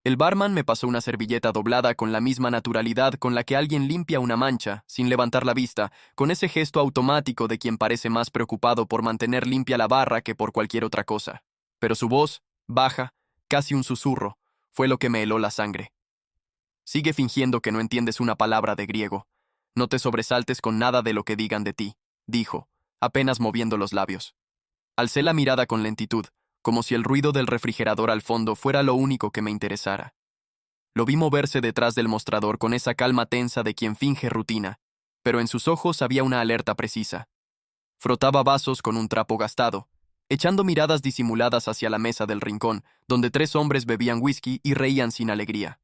El barman me pasó una servilleta doblada con la misma naturalidad con la que alguien limpia una mancha, sin levantar la vista, con ese gesto automático de quien parece más preocupado por mantener limpia la barra que por cualquier otra cosa. Pero su voz, baja, casi un susurro, fue lo que me heló la sangre. Sigue fingiendo que no entiendes una palabra de griego. No te sobresaltes con nada de lo que digan de ti, dijo, apenas moviendo los labios. Alcé la mirada con lentitud, como si el ruido del refrigerador al fondo fuera lo único que me interesara. Lo vi moverse detrás del mostrador con esa calma tensa de quien finge rutina, pero en sus ojos había una alerta precisa. Frotaba vasos con un trapo gastado, echando miradas disimuladas hacia la mesa del rincón, donde 3 hombres bebían whisky y reían sin alegría.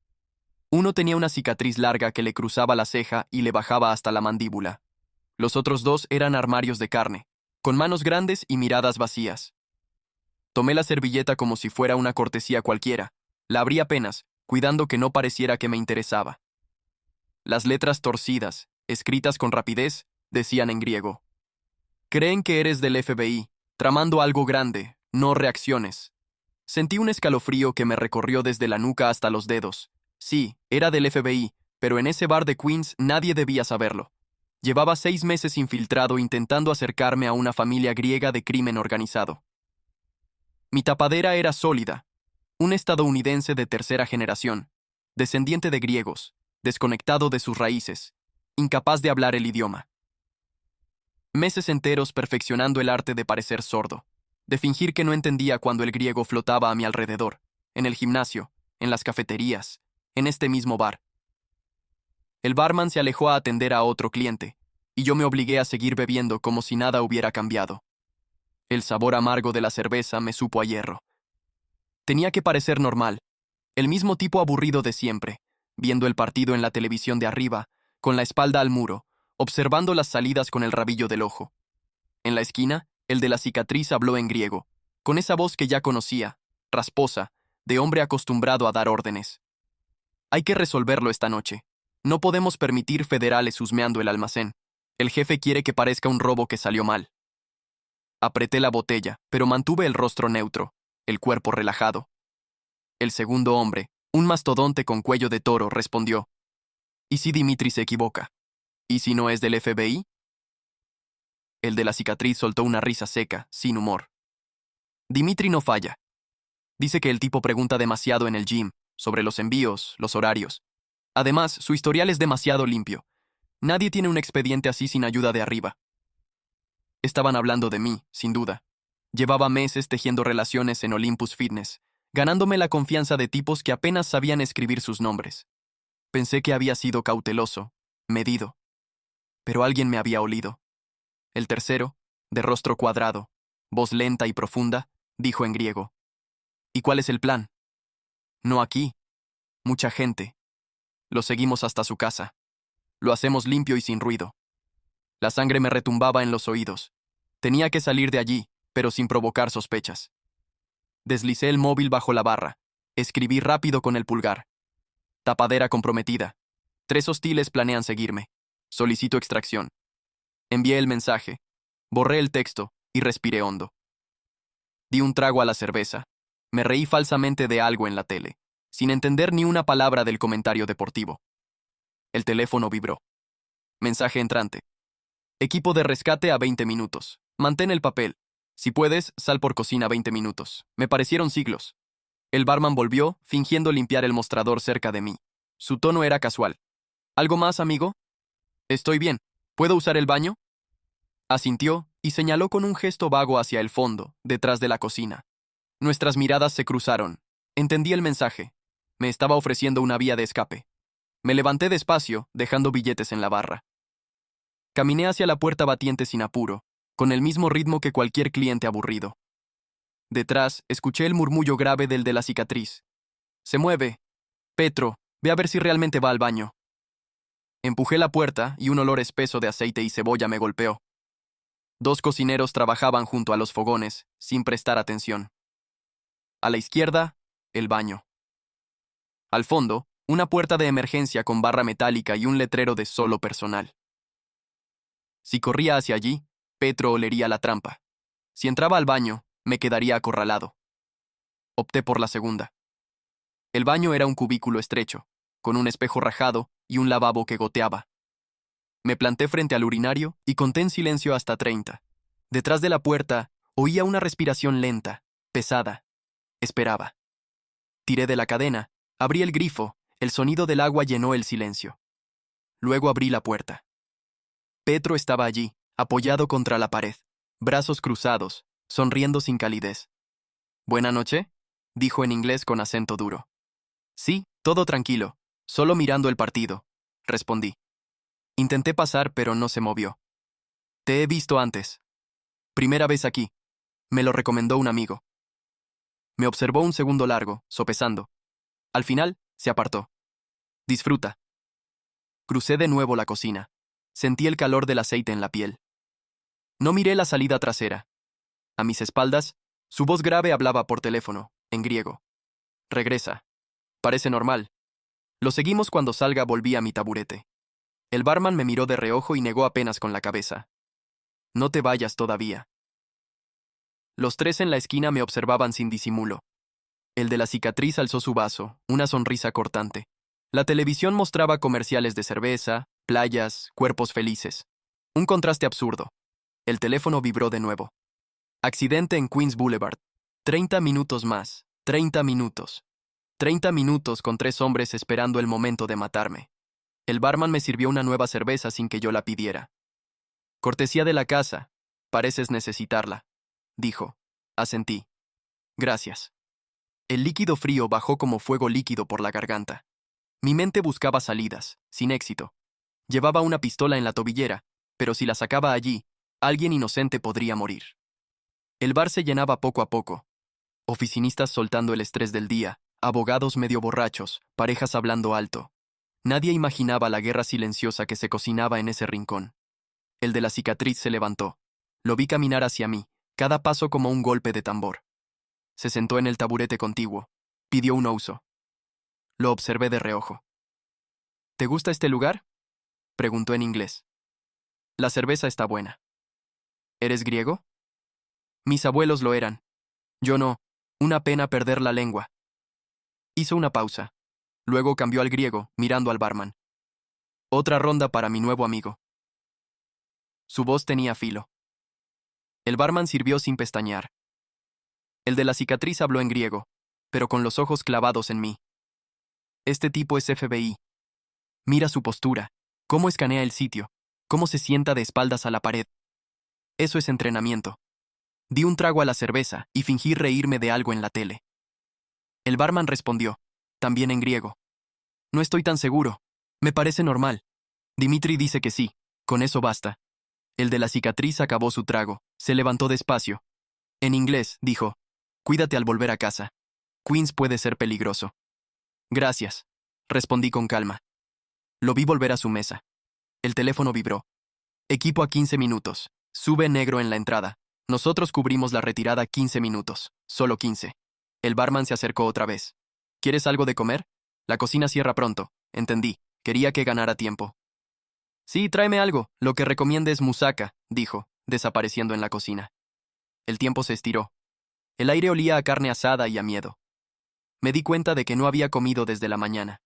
Uno tenía una cicatriz larga que le cruzaba la ceja y le bajaba hasta la mandíbula. Los otros 2 eran armarios de carne, con manos grandes y miradas vacías. Tomé la servilleta como si fuera una cortesía cualquiera. La abrí apenas, cuidando que no pareciera que me interesaba. Las letras torcidas, escritas con rapidez, decían en griego: creen que eres del FBI, tramando algo grande, no reacciones. Sentí un escalofrío que me recorrió desde la nuca hasta los dedos. Sí, era del FBI, pero en ese bar de Queens nadie debía saberlo. Llevaba 6 meses infiltrado intentando acercarme a una familia griega de crimen organizado. Mi tapadera era sólida, un estadounidense de tercera generación, descendiente de griegos, desconectado de sus raíces, incapaz de hablar el idioma. Meses enteros perfeccionando el arte de parecer sordo, de fingir que no entendía cuando el griego flotaba a mi alrededor, en el gimnasio, en las cafeterías, en este mismo bar. El barman se alejó a atender a otro cliente, y yo me obligué a seguir bebiendo como si nada hubiera cambiado. El sabor amargo de la cerveza me supo a hierro. Tenía que parecer normal, el mismo tipo aburrido de siempre, viendo el partido en la televisión de arriba, con la espalda al muro, observando las salidas con el rabillo del ojo. En la esquina, el de la cicatriz habló en griego, con esa voz que ya conocía, rasposa, de hombre acostumbrado a dar órdenes. Hay que resolverlo esta noche. No podemos permitir federales husmeando el almacén. El jefe quiere que parezca un robo que salió mal. Apreté la botella, pero mantuve el rostro neutro, el cuerpo relajado. El segundo hombre, un mastodonte con cuello de toro, respondió: ¿y si Dimitri se equivoca? ¿Y si no es del FBI? El de la cicatriz soltó una risa seca, sin humor. Dimitri no falla. Dice que el tipo pregunta demasiado en el gym, sobre los envíos, los horarios. Además, su historial es demasiado limpio. Nadie tiene un expediente así sin ayuda de arriba. Estaban hablando de mí, sin duda. Llevaba meses tejiendo relaciones en Olympus Fitness, ganándome la confianza de tipos que apenas sabían escribir sus nombres. Pensé que había sido cauteloso, medido. Pero alguien me había olido. El tercero, de rostro cuadrado, voz lenta y profunda, dijo en griego: ¿y cuál es el plan? No aquí. Mucha gente. Lo seguimos hasta su casa. Lo hacemos limpio y sin ruido. La sangre me retumbaba en los oídos. Tenía que salir de allí, pero sin provocar sospechas. Deslicé el móvil bajo la barra. Escribí rápido con el pulgar: tapadera comprometida. 3 hostiles planean seguirme. Solicito extracción. Envié el mensaje. Borré el texto y respiré hondo. Di un trago a la cerveza. Me reí falsamente de algo en la tele, sin entender ni una palabra del comentario deportivo. El teléfono vibró. Mensaje entrante: equipo de rescate a 20 minutos. Mantén el papel. Si puedes, sal por cocina 20 minutos. Me parecieron siglos. El barman volvió, fingiendo limpiar el mostrador cerca de mí. Su tono era casual. ¿Algo más, amigo? Estoy bien. ¿Puedo usar el baño? Asintió y señaló con un gesto vago hacia el fondo, detrás de la cocina. Nuestras miradas se cruzaron. Entendí el mensaje. Me estaba ofreciendo una vía de escape. Me levanté despacio, dejando billetes en la barra. Caminé hacia la puerta batiente sin apuro, con el mismo ritmo que cualquier cliente aburrido. Detrás, escuché el murmullo grave del de la cicatriz. Se mueve. Petro, ve a ver si realmente va al baño. Empujé la puerta y un olor espeso de aceite y cebolla me golpeó. 2 cocineros trabajaban junto a los fogones, sin prestar atención. A la izquierda, el baño. Al fondo, una puerta de emergencia con barra metálica y un letrero de solo personal. Si corría hacia allí, Petro olería la trampa. Si entraba al baño, me quedaría acorralado. Opté por la segunda. El baño era un cubículo estrecho, con un espejo rajado y un lavabo que goteaba. Me planté frente al urinario y conté en silencio hasta 30. Detrás de la puerta oía una respiración lenta, pesada. Esperaba. Tiré de la cadena, abrí el grifo, el sonido del agua llenó el silencio. Luego abrí la puerta. Petro estaba allí, apoyado contra la pared, brazos cruzados, sonriendo sin calidez. «¿Buena noche?», dijo en inglés con acento duro. «Sí, todo tranquilo, solo mirando el partido», respondí. Intenté pasar, pero no se movió. «Te he visto antes. Primera vez aquí. Me lo recomendó un amigo». Me observó un segundo largo, sopesando. Al final, se apartó. «Disfruta». Crucé de nuevo la cocina. Sentí el calor del aceite en la piel. No miré la salida trasera. A mis espaldas, su voz grave hablaba por teléfono, en griego. «Regresa. Parece normal». Lo seguimos cuando salga, volví a mi taburete. El barman me miró de reojo y negó apenas con la cabeza. «No te vayas todavía». Los tres en la esquina me observaban sin disimulo. El de la cicatriz alzó su vaso, una sonrisa cortante. La televisión mostraba comerciales de cerveza, playas, cuerpos felices. Un contraste absurdo. El teléfono vibró de nuevo. Accidente en Queens Boulevard. 30 minutos más. 30 minutos. 30 minutos con 3 hombres esperando el momento de matarme. El barman me sirvió una nueva cerveza sin que yo la pidiera. «Cortesía de la casa. Pareces necesitarla», dijo. Asentí. «Gracias». El líquido frío bajó como fuego líquido por la garganta. Mi mente buscaba salidas, sin éxito. Llevaba una pistola en la tobillera, pero si la sacaba allí, alguien inocente podría morir. El bar se llenaba poco a poco. Oficinistas soltando el estrés del día, abogados medio borrachos, parejas hablando alto. Nadie imaginaba la guerra silenciosa que se cocinaba en ese rincón. El de la cicatriz se levantó. Lo vi caminar hacia mí, cada paso como un golpe de tambor. Se sentó en el taburete contiguo. Pidió un ouzo. Lo observé de reojo. «¿Te gusta este lugar?», preguntó en inglés. «La cerveza está buena». «¿Eres griego?». «Mis abuelos lo eran. Yo no. Una pena perder la lengua». Hizo una pausa. Luego cambió al griego, mirando al barman. «Otra ronda para mi nuevo amigo». Su voz tenía filo. El barman sirvió sin pestañear. El de la cicatriz habló en griego, pero con los ojos clavados en mí. «Este tipo es FBI. Mira su postura, cómo escanea el sitio, cómo se sienta de espaldas a la pared. Eso es entrenamiento». Di un trago a la cerveza y fingí reírme de algo en la tele. El barman respondió, también en griego. «No estoy tan seguro. Me parece normal. Dimitri dice que sí. Con eso basta». El de la cicatriz acabó su trago, se levantó despacio. En inglés, dijo, «Cuídate al volver a casa. Queens puede ser peligroso». «Gracias», respondí con calma. Lo vi volver a su mesa. El teléfono vibró. «Equipo a 15 minutos. Sube negro en la entrada. Nosotros cubrimos la retirada 15 minutos. Solo 15. El barman se acercó otra vez. «¿Quieres algo de comer? La cocina cierra pronto». Entendí. Quería que ganara tiempo. «Sí, tráeme algo. Lo que recomiendes musaca», dijo, desapareciendo en la cocina. El tiempo se estiró. El aire olía a carne asada y a miedo. Me di cuenta de que no había comido desde la mañana.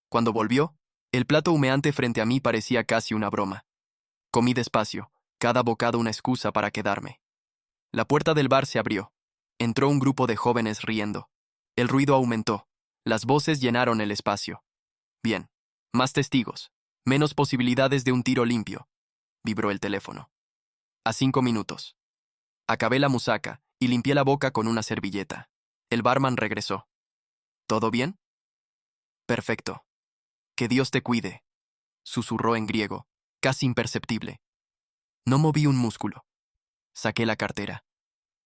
Cuando volvió, el plato humeante frente a mí parecía casi una broma. Comí despacio, cada bocado una excusa para quedarme. La puerta del bar se abrió. Entró un grupo de jóvenes riendo. El ruido aumentó. Las voces llenaron el espacio. Bien. Más testigos. Menos posibilidades de un tiro limpio. Vibró el teléfono. A 5 minutos. Acabé la musaca y limpié la boca con una servilleta. El barman regresó. «¿Todo bien?». «Perfecto. Que Dios te cuide», susurró en griego, casi imperceptible. No moví un músculo. Saqué la cartera.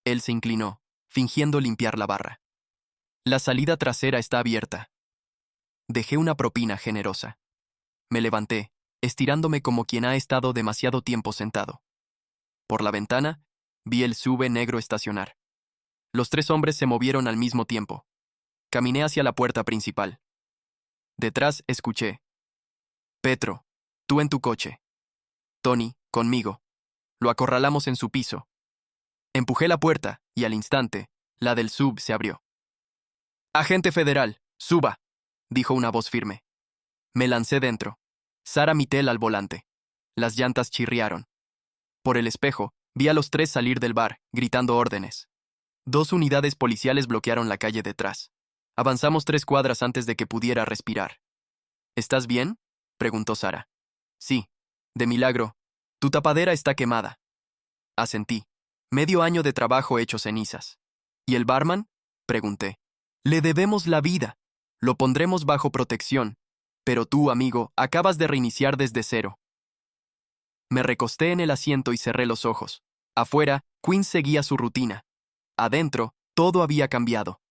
Él se inclinó, fingiendo limpiar la barra. «La salida trasera está abierta». Dejé una propina generosa. Me levanté, estirándome como quien ha estado demasiado tiempo sentado. Por la ventana, vi el SUV negro estacionar. Los 3 hombres se movieron al mismo tiempo. Caminé hacia la puerta principal. Detrás escuché. «Petro, tú en tu coche. Tony, conmigo». Lo acorralamos en su piso. Empujé la puerta y al instante, la del SUV se abrió. «Agente federal», Suba, dijo una voz firme. Me lancé dentro. Sara Mittel al volante. Las llantas chirriaron. Por el espejo, vi a los tres salir del bar, gritando órdenes. 2 unidades policiales bloquearon la calle detrás. Avanzamos 3 cuadras antes de que pudiera respirar. ¿Estás bien?, preguntó Sara. Sí, de milagro. Tu tapadera está quemada. Asentí. Medio año de trabajo hecho cenizas. ¿Y el barman?, pregunté. Le debemos la vida. Lo pondremos bajo protección. Pero tú, amigo, acabas de reiniciar desde cero. Me recosté en el asiento y cerré los ojos. Afuera, Quinn seguía su rutina. Adentro, todo había cambiado.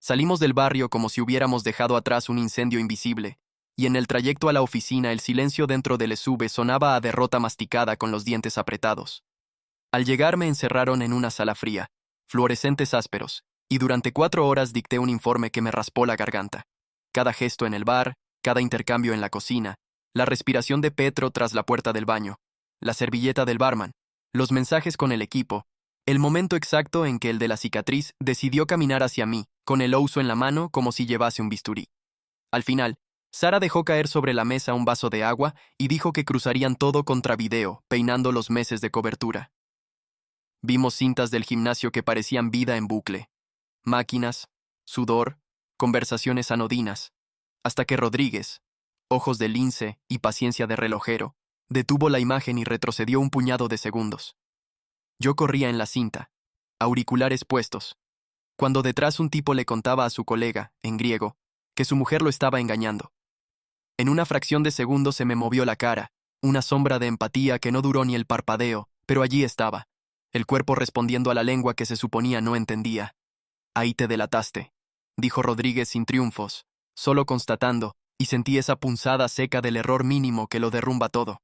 Salimos del barrio como si hubiéramos dejado atrás un incendio invisible, y en el trayecto a la oficina el silencio dentro del SUV sonaba a derrota masticada con los dientes apretados. Al llegar me encerraron en una sala fría, fluorescentes ásperos, y durante 4 horas dicté un informe que me raspó la garganta. Cada gesto en el bar, cada intercambio en la cocina, la respiración de Petro tras la puerta del baño, la servilleta del barman, los mensajes con el equipo, el momento exacto en que el de la cicatriz decidió caminar hacia mí, con el ouso en la mano como si llevase un bisturí. Al final, Sara dejó caer sobre la mesa un vaso de agua y dijo que cruzarían todo contra video, peinando los meses de cobertura. Vimos cintas del gimnasio que parecían vida en bucle. Máquinas, sudor, conversaciones anodinas, hasta que Rodríguez, ojos de lince y paciencia de relojero, detuvo la imagen y retrocedió un puñado de segundos. Yo corría en la cinta, auriculares puestos, cuando detrás un tipo le contaba a su colega, en griego, que su mujer lo estaba engañando. En una fracción de segundo se me movió la cara, una sombra de empatía que no duró ni el parpadeo, pero allí estaba, el cuerpo respondiendo a la lengua que se suponía no entendía. Ahí te delataste, dijo Rodríguez sin triunfos, solo constatando, y sentí esa punzada seca del error mínimo que lo derrumba todo.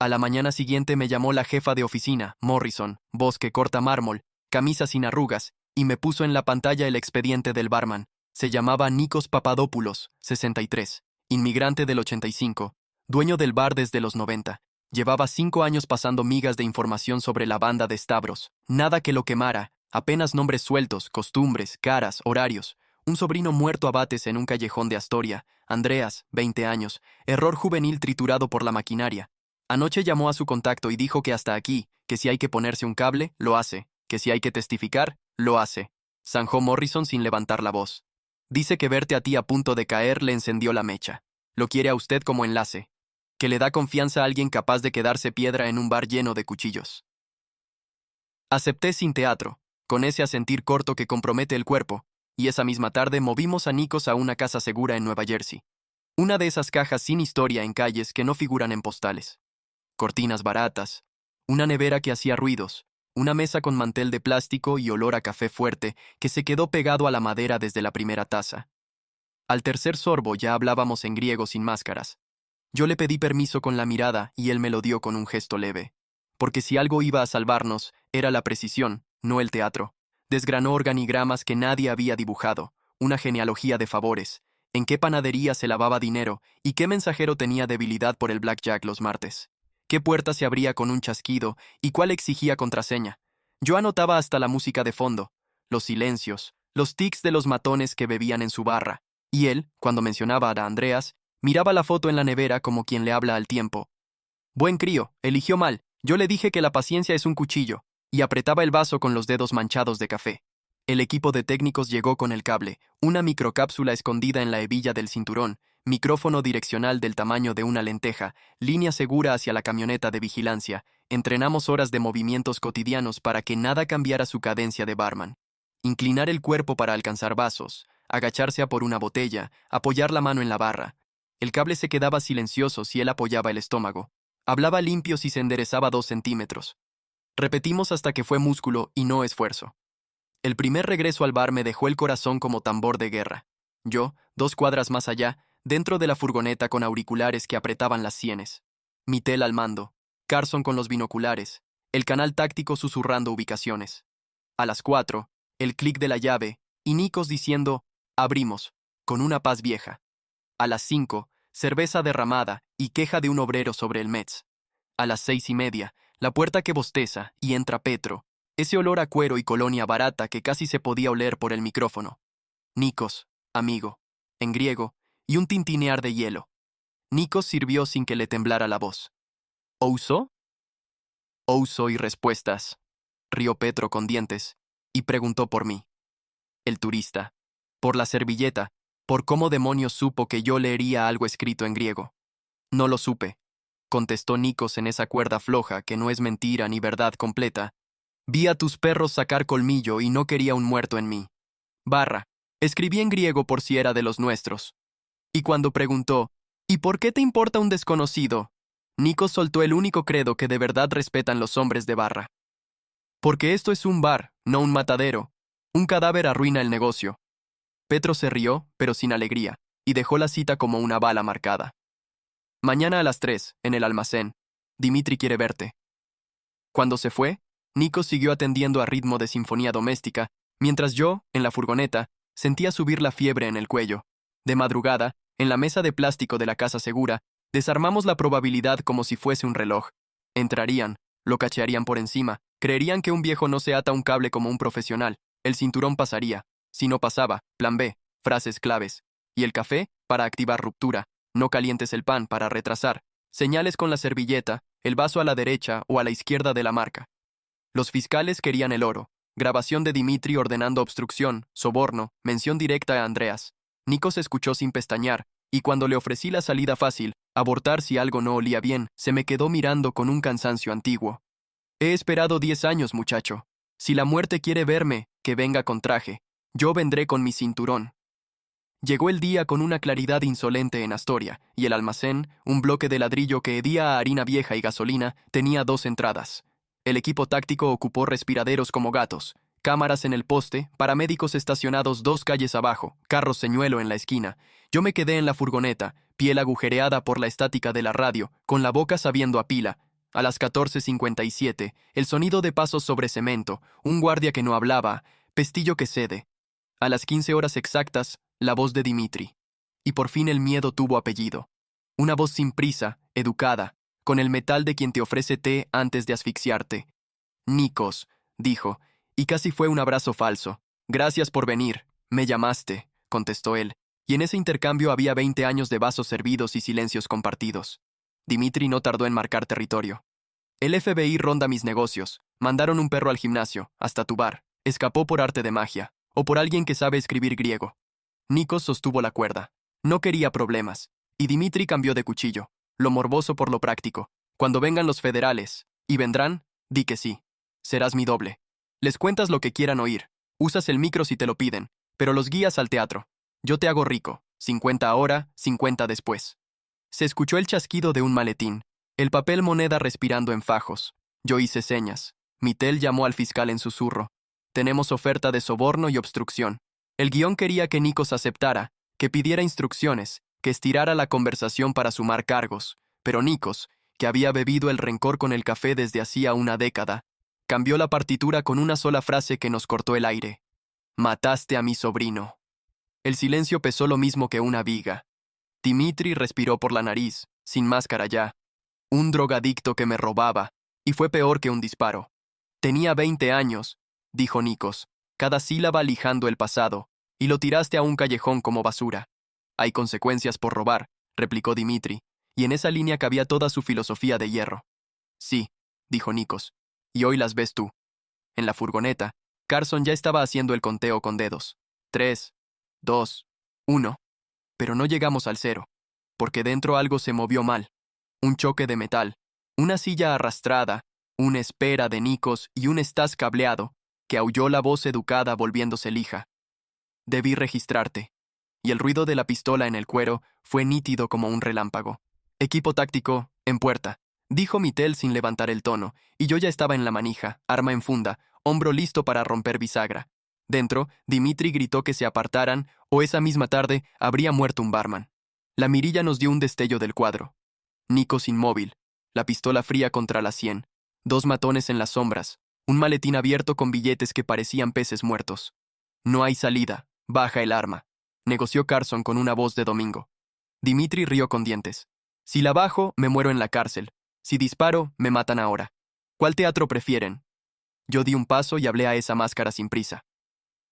A la mañana siguiente me llamó la jefa de oficina, Morrison, voz que corta mármol, camisa sin arrugas, y me puso en la pantalla el expediente del barman. Se llamaba Nikos Papadopoulos, 63, inmigrante del 85, dueño del bar desde los 90. Llevaba 5 años pasando migas de información sobre la banda de Stavros, nada que lo quemara, apenas nombres sueltos, costumbres, caras, horarios. Un sobrino muerto a bates en un callejón de Astoria, Andreas, 20 años, error juvenil triturado por la maquinaria. Anoche llamó a su contacto y dijo que hasta aquí, que si hay que ponerse un cable, lo hace, que si hay que testificar, lo hace. Zanjó Morrison sin levantar la voz. Dice que verte a ti a punto de caer le encendió la mecha. Lo quiere a usted como enlace. Que le da confianza a alguien capaz de quedarse piedra en un bar lleno de cuchillos. Acepté sin teatro, con ese asentir corto que compromete el cuerpo, y esa misma tarde movimos a Nikos a una casa segura en Nueva Jersey. Una de esas cajas sin historia en calles que no figuran en postales. Cortinas baratas, una nevera que hacía ruidos, una mesa con mantel de plástico y olor a café fuerte que se quedó pegado a la madera desde la primera taza. Al tercer sorbo ya hablábamos en griego sin máscaras. Yo le pedí permiso con la mirada y él me lo dio con un gesto leve. Porque si algo iba a salvarnos, era la precisión, no el teatro. Desgranó organigramas que nadie había dibujado, una genealogía de favores, en qué panadería se lavaba dinero y qué mensajero tenía debilidad por el blackjack los martes. ¿Qué puerta se abría con un chasquido y cuál exigía contraseña? Yo anotaba hasta la música de fondo, los silencios, los tics de los matones que bebían en su barra, y él, cuando mencionaba a Andreas, miraba la foto en la nevera como quien le habla al tiempo. Buen crío, eligió mal, yo le dije que la paciencia es un cuchillo, y apretaba el vaso con los dedos manchados de café. El equipo de técnicos llegó con el cable, una microcápsula escondida en la hebilla del cinturón, micrófono direccional del tamaño de una lenteja, línea segura hacia la camioneta de vigilancia. Entrenamos horas de movimientos cotidianos para que nada cambiara su cadencia de barman. Inclinar el cuerpo para alcanzar vasos, agacharse a por una botella, apoyar la mano en la barra. El cable se quedaba silencioso si él apoyaba el estómago. Hablaba limpio si se enderezaba 2 centímetros. Repetimos hasta que fue músculo y no esfuerzo. El primer regreso al bar me dejó el corazón como tambor de guerra. Yo, 2 cuadras más allá, dentro de la furgoneta con auriculares que apretaban las sienes. Mittel al mando, Carson con los binoculares, el canal táctico susurrando ubicaciones. A las 4, el clic de la llave, y Nikos diciendo, abrimos, con una paz vieja. A las 5, cerveza derramada y queja de un obrero sobre el Metz. A las 6:30, la puerta que bosteza y entra Petro, ese olor a cuero y colonia barata que casi se podía oler por el micrófono. Nikos, amigo, en griego, y un tintinear de hielo. Nikos sirvió sin que le temblara la voz. ¿Ouso? Ouso y respuestas, rió Petro con dientes, y preguntó por mí. El turista. Por la servilleta, por cómo demonios supo que yo leería algo escrito en griego. No lo supe, contestó Nikos en esa cuerda floja que no es mentira ni verdad completa. Vi a tus perros sacar colmillo y no quería un muerto en mí. Barra, escribí en griego por si era de los nuestros. Y cuando preguntó, ¿y por qué te importa un desconocido? Nikos soltó el único credo que de verdad respetan los hombres de Barra. Porque esto es un bar, no un matadero. Un cadáver arruina el negocio. Petro se rió, pero sin alegría, y dejó la cita como una bala marcada. Mañana a las 3, en el almacén. Dimitri quiere verte. Cuando se fue, Nikos siguió atendiendo a ritmo de sinfonía doméstica, mientras yo, en la furgoneta, sentía subir la fiebre en el cuello. De madrugada, en la mesa de plástico de la casa segura, desarmamos la probabilidad como si fuese un reloj. Entrarían, lo cachearían por encima, creerían que un viejo no se ata un cable como un profesional, el cinturón pasaría. Si no pasaba, plan B, frases claves. Y el café, para activar ruptura. No calientes el pan, para retrasar. Señales con la servilleta, el vaso a la derecha o a la izquierda de la marca. Los fiscales querían el oro. Grabación de Dimitri ordenando obstrucción, soborno, mención directa a Andreas. Nikos escuchó sin pestañear, y cuando le ofrecí la salida fácil, abortar si algo no olía bien, se me quedó mirando con un cansancio antiguo. He esperado 10 años, muchacho. Si la muerte quiere verme, que venga con traje. Yo vendré con mi cinturón. Llegó el día con una claridad insolente en Astoria, y el almacén, un bloque de ladrillo que hedía a harina vieja y gasolina, tenía 2 entradas. El equipo táctico ocupó respiraderos como gatos, cámaras en el poste, paramédicos estacionados 2 calles abajo, carros señuelo en la esquina. Yo me quedé en la furgoneta, piel agujereada por la estática de la radio, con la boca sabiendo a pila. A las 14:57, el sonido de pasos sobre cemento, un guardia que no hablaba, pestillo que cede. A las 15 horas exactas, la voz de Dimitri. Y por fin el miedo tuvo apellido. Una voz sin prisa, educada, con el metal de quien te ofrece té antes de asfixiarte. Nikos, dijo, y casi fue un abrazo falso. Gracias por venir, me llamaste, contestó él, y en ese intercambio había 20 años de vasos servidos y silencios compartidos. Dimitri no tardó en marcar territorio. El FBI ronda mis negocios, mandaron un perro al gimnasio, hasta tu bar, escapó por arte de magia, o por alguien que sabe escribir griego. Nikos sostuvo la cuerda. No quería problemas. Y Dimitri cambió de cuchillo. Lo morboso por lo práctico. Cuando vengan los federales, y vendrán, di que sí. Serás mi doble. Les cuentas lo que quieran oír. Usas el micro si te lo piden, pero los guías al teatro. Yo te hago rico. 50 ahora, 50 después. Se escuchó el chasquido de un maletín. El papel moneda respirando en fajos. Yo hice señas. Mitel llamó al fiscal en susurro. Tenemos oferta de soborno y obstrucción. El guión quería que Nikos aceptara, que pidiera instrucciones, que estirara la conversación para sumar cargos, pero Nikos, que había bebido el rencor con el café desde hacía una década, cambió la partitura con una sola frase que nos cortó el aire. Mataste a mi sobrino. El silencio pesó lo mismo que una viga. Dimitri respiró por la nariz, sin máscara ya. Un drogadicto que me robaba, y fue peor que un disparo. Tenía 20 años, dijo Nikos, cada sílaba lijando el pasado, y lo tiraste a un callejón como basura. Hay consecuencias por robar, replicó Dimitri, y en esa línea cabía toda su filosofía de hierro. Sí, dijo Nikos, y hoy las ves tú. En la furgoneta, Carson ya estaba haciendo el conteo con dedos. 3, 2, 1. Pero no llegamos al 0, porque dentro algo se movió mal. Un choque de metal, una silla arrastrada, una espera de Nikos y un estás cableado, que aulló la voz educada volviéndose lija. Debí registrarte. Y el ruido de la pistola en el cuero fue nítido como un relámpago. Equipo táctico, en puerta, dijo Mitel sin levantar el tono, y yo ya estaba en la manija, arma en funda, hombro listo para romper bisagra. Dentro, Dimitri gritó que se apartaran, o esa misma tarde habría muerto un barman. La mirilla nos dio un destello del cuadro. Nikos inmóvil, la pistola fría contra la sien, 2 matones en las sombras, un maletín abierto con billetes que parecían peces muertos. No hay salida, baja el arma, negoció Carson con una voz de domingo. Dimitri rió con dientes. Si la bajo, me muero en la cárcel. Si disparo, me matan ahora. ¿Cuál teatro prefieren? Yo di un paso y hablé a esa máscara sin prisa.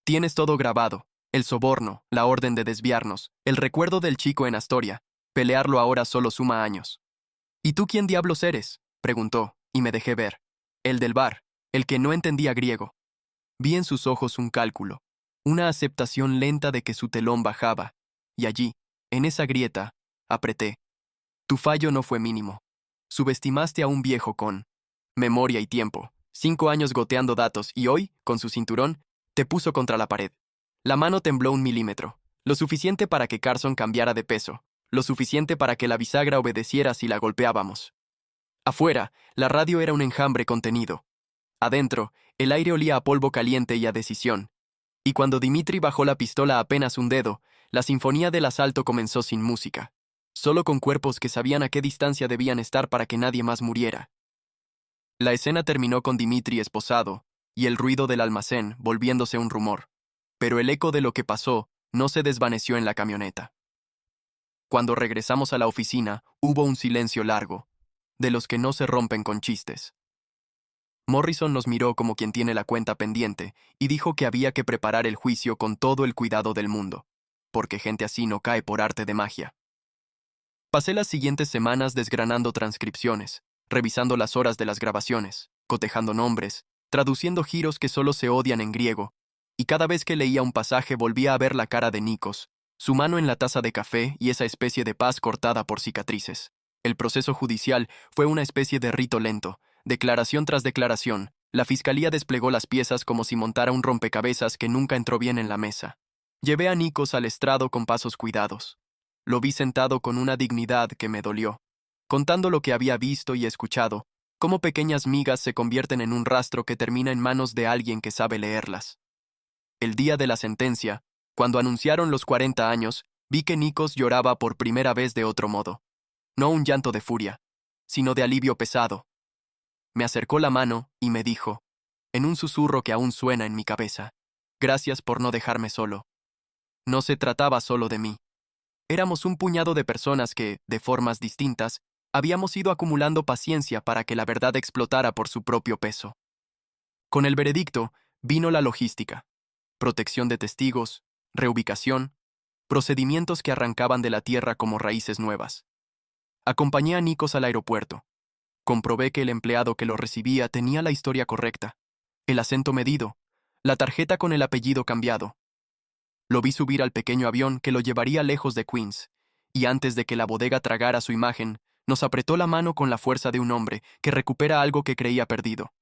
Tienes todo grabado. El soborno, la orden de desviarnos, el recuerdo del chico en Astoria. Pelearlo ahora solo suma años. ¿Y tú quién diablos eres?, preguntó, y me dejé ver. El del bar, el que no entendía griego. Vi en sus ojos un cálculo, una aceptación lenta de que su telón bajaba, y allí, en esa grieta, apreté. Tu fallo no fue mínimo. Subestimaste a un viejo con memoria y tiempo, 5 años goteando datos y hoy, con su cinturón, te puso contra la pared. La mano tembló 1 milímetro, lo suficiente para que Carson cambiara de peso, lo suficiente para que la bisagra obedeciera si la golpeábamos. Afuera, la radio era un enjambre contenido. Adentro, el aire olía a polvo caliente y a decisión. Y cuando Dimitri bajó la pistola apenas un dedo, la sinfonía del asalto comenzó sin música, solo con cuerpos que sabían a qué distancia debían estar para que nadie más muriera. La escena terminó con Dimitri esposado, y el ruido del almacén volviéndose un rumor. Pero el eco de lo que pasó no se desvaneció en la camioneta. Cuando regresamos a la oficina, hubo un silencio largo, de los que no se rompen con chistes. Morrison nos miró como quien tiene la cuenta pendiente y dijo que había que preparar el juicio con todo el cuidado del mundo, porque gente así no cae por arte de magia. Pasé las siguientes semanas desgranando transcripciones, revisando las horas de las grabaciones, cotejando nombres, traduciendo giros que solo se odian en griego, y cada vez que leía un pasaje volvía a ver la cara de Nikos, su mano en la taza de café y esa especie de paz cortada por cicatrices. El proceso judicial fue una especie de rito lento, declaración tras declaración. La fiscalía desplegó las piezas como si montara un rompecabezas que nunca entró bien en la mesa. Llevé a Nikos al estrado con pasos cuidados. Lo vi sentado con una dignidad que me dolió, contando lo que había visto y escuchado, cómo pequeñas migas se convierten en un rastro que termina en manos de alguien que sabe leerlas. El día de la sentencia, cuando anunciaron los 40 años, vi que Nikos lloraba por primera vez de otro modo. No un llanto de furia, sino de alivio pesado. Me acercó la mano y me dijo, en un susurro que aún suena en mi cabeza, gracias por no dejarme solo. No se trataba solo de mí. Éramos un puñado de personas que, de formas distintas, habíamos ido acumulando paciencia para que la verdad explotara por su propio peso. Con el veredicto, vino la logística, protección de testigos, reubicación, procedimientos que arrancaban de la tierra como raíces nuevas. Acompañé a Nikos al aeropuerto. Comprobé que el empleado que lo recibía tenía la historia correcta, el acento medido, la tarjeta con el apellido cambiado. Lo vi subir al pequeño avión que lo llevaría lejos de Queens, y antes de que la bodega tragara su imagen, nos apretó la mano con la fuerza de un hombre que recupera algo que creía perdido,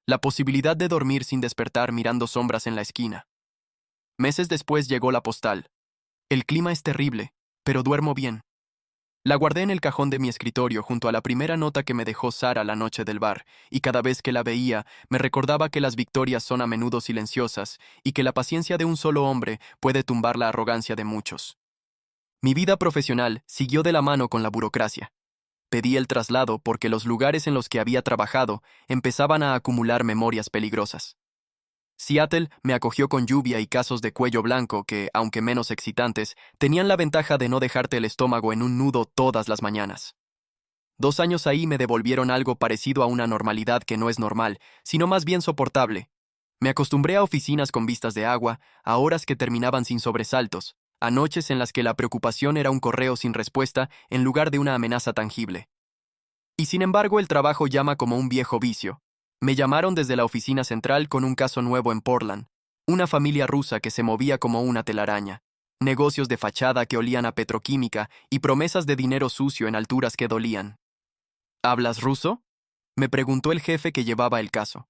la posibilidad de dormir sin despertar mirando sombras en la esquina. Meses después llegó la postal. El clima es terrible, pero duermo bien. La guardé en el cajón de mi escritorio junto a la primera nota que me dejó Sara la noche del bar, y cada vez que la veía me recordaba que las victorias son a menudo silenciosas y que la paciencia de un solo hombre puede tumbar la arrogancia de muchos. Mi vida profesional siguió de la mano con la burocracia. Pedí el traslado porque los lugares en los que había trabajado empezaban a acumular memorias peligrosas. Seattle me acogió con lluvia y casos de cuello blanco que, aunque menos excitantes, tenían la ventaja de no dejarte el estómago en un nudo todas las mañanas. 2 años ahí me devolvieron algo parecido a una normalidad que no es normal, sino más bien soportable. Me acostumbré a oficinas con vistas de agua, a horas que terminaban sin sobresaltos, a noches en las que la preocupación era un correo sin respuesta en lugar de una amenaza tangible. Y sin embargo el trabajo llama como un viejo vicio. Me llamaron desde la oficina central con un caso nuevo en Portland, una familia rusa que se movía como una telaraña, negocios de fachada que olían a petroquímica y promesas de dinero sucio en alturas que dolían. ¿Hablas ruso?, me preguntó el jefe que llevaba el caso.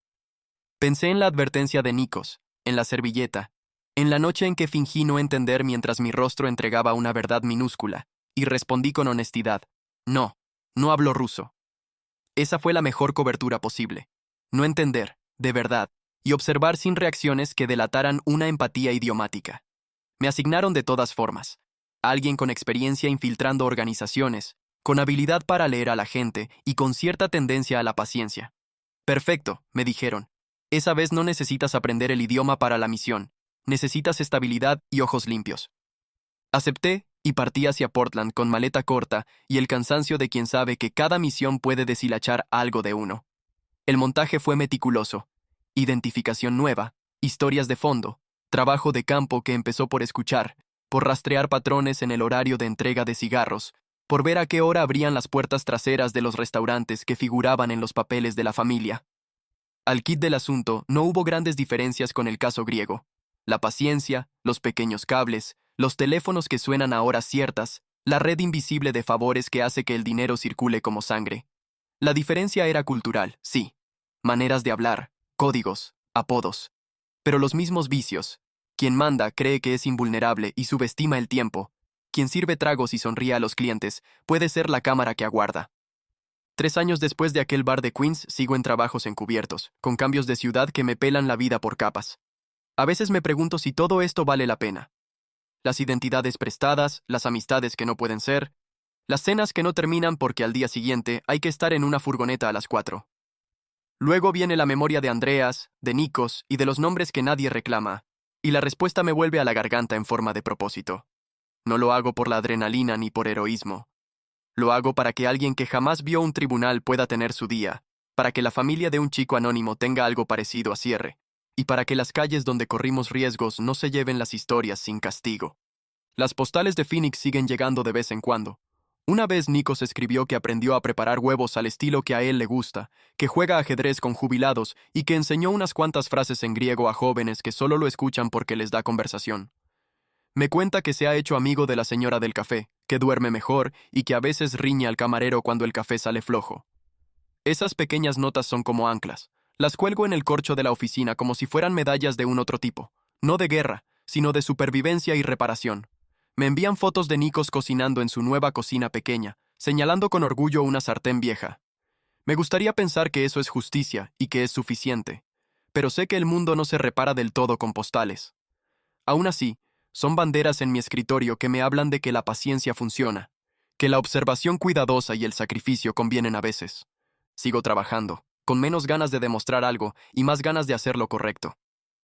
Pensé en la advertencia de Nikos, en la servilleta, en la noche en que fingí no entender mientras mi rostro entregaba una verdad minúscula, y respondí con honestidad, no, no hablo ruso. Esa fue la mejor cobertura posible. No entender, de verdad, y observar sin reacciones que delataran una empatía idiomática. Me asignaron de todas formas. Alguien con experiencia infiltrando organizaciones, con habilidad para leer a la gente y con cierta tendencia a la paciencia. Perfecto, me dijeron. Esa vez no necesitas aprender el idioma para la misión. Necesitas estabilidad y ojos limpios. Acepté y partí hacia Portland con maleta corta y el cansancio de quien sabe que cada misión puede deshilachar algo de uno. El montaje fue meticuloso. Identificación nueva, historias de fondo, Trabajo de campo que empezó por escuchar, por rastrear patrones en el horario de entrega de cigarros, por ver a qué hora abrían las puertas traseras de los restaurantes que figuraban en los papeles de la familia. Al quid del asunto, no hubo grandes diferencias con el caso griego. La paciencia, los pequeños cables, los teléfonos que suenan a horas ciertas, la red invisible de favores que hace que el dinero circule como sangre. La diferencia era cultural, sí. Maneras de hablar, códigos, apodos. Pero los mismos vicios. Quien manda cree que es invulnerable y subestima el tiempo. Quien sirve tragos y sonríe a los clientes puede ser la cámara que aguarda. 3 años después de aquel bar de Queens, sigo en trabajos encubiertos, con cambios de ciudad que me pelan la vida por capas. A veces me pregunto si todo esto vale la pena. Las identidades prestadas, las amistades que no pueden ser, las cenas que no terminan porque al día siguiente hay que estar en una furgoneta a las 4. Luego viene la memoria de Andreas, de Nikos y de los nombres que nadie reclama, y la respuesta me vuelve a la garganta en forma de propósito. No lo hago por la adrenalina ni por heroísmo. Lo hago para que alguien que jamás vio un tribunal pueda tener su día, para que la familia de un chico anónimo tenga algo parecido a cierre, y para que las calles donde corrimos riesgos no se lleven las historias sin castigo. Las postales de Phoenix siguen llegando de vez en cuando. Una vez Nikos escribió que aprendió a preparar huevos al estilo que a él le gusta, que juega ajedrez con jubilados y que enseñó unas cuantas frases en griego a jóvenes que solo lo escuchan porque les da conversación. Me cuenta que se ha hecho amigo de la señora del café, que duerme mejor y que a veces riñe al camarero cuando el café sale flojo. Esas pequeñas notas son como anclas. Las cuelgo en el corcho de la oficina como si fueran medallas de un otro tipo, no de guerra, sino de supervivencia y reparación. Me envían fotos de Nikos cocinando en su nueva cocina pequeña, señalando con orgullo una sartén vieja. Me gustaría pensar que eso es justicia y que es suficiente, pero sé que el mundo no se repara del todo con postales. Aún así, son banderas en mi escritorio que me hablan de que la paciencia funciona, que la observación cuidadosa y el sacrificio convienen a veces. Sigo trabajando, con menos ganas de demostrar algo y más ganas de hacer lo correcto.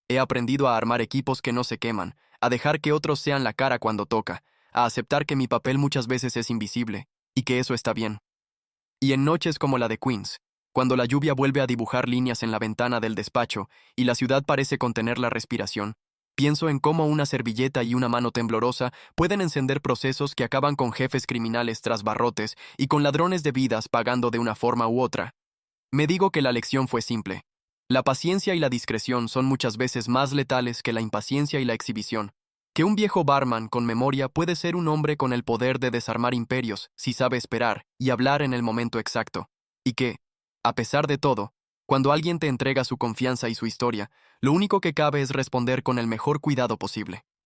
He aprendido a armar equipos que no se queman, a dejar que otros sean la cara cuando toca, a aceptar que mi papel muchas veces es invisible, y que eso está bien. Y en noches como la de Queens, cuando la lluvia vuelve a dibujar líneas en la ventana del despacho y la ciudad parece contener la respiración, pienso en cómo una servilleta y una mano temblorosa pueden encender procesos que acaban con jefes criminales tras barrotes y con ladrones de vidas pagando de una forma u otra. Me digo que la lección fue simple. La paciencia y la discreción son muchas veces más letales que la impaciencia y la exhibición. Que un viejo barman con memoria puede ser un hombre con el poder de desarmar imperios si sabe esperar y hablar en el momento exacto. Y que, a pesar de todo, cuando alguien te entrega su confianza y su historia, lo único que cabe es responder con el mejor cuidado posible.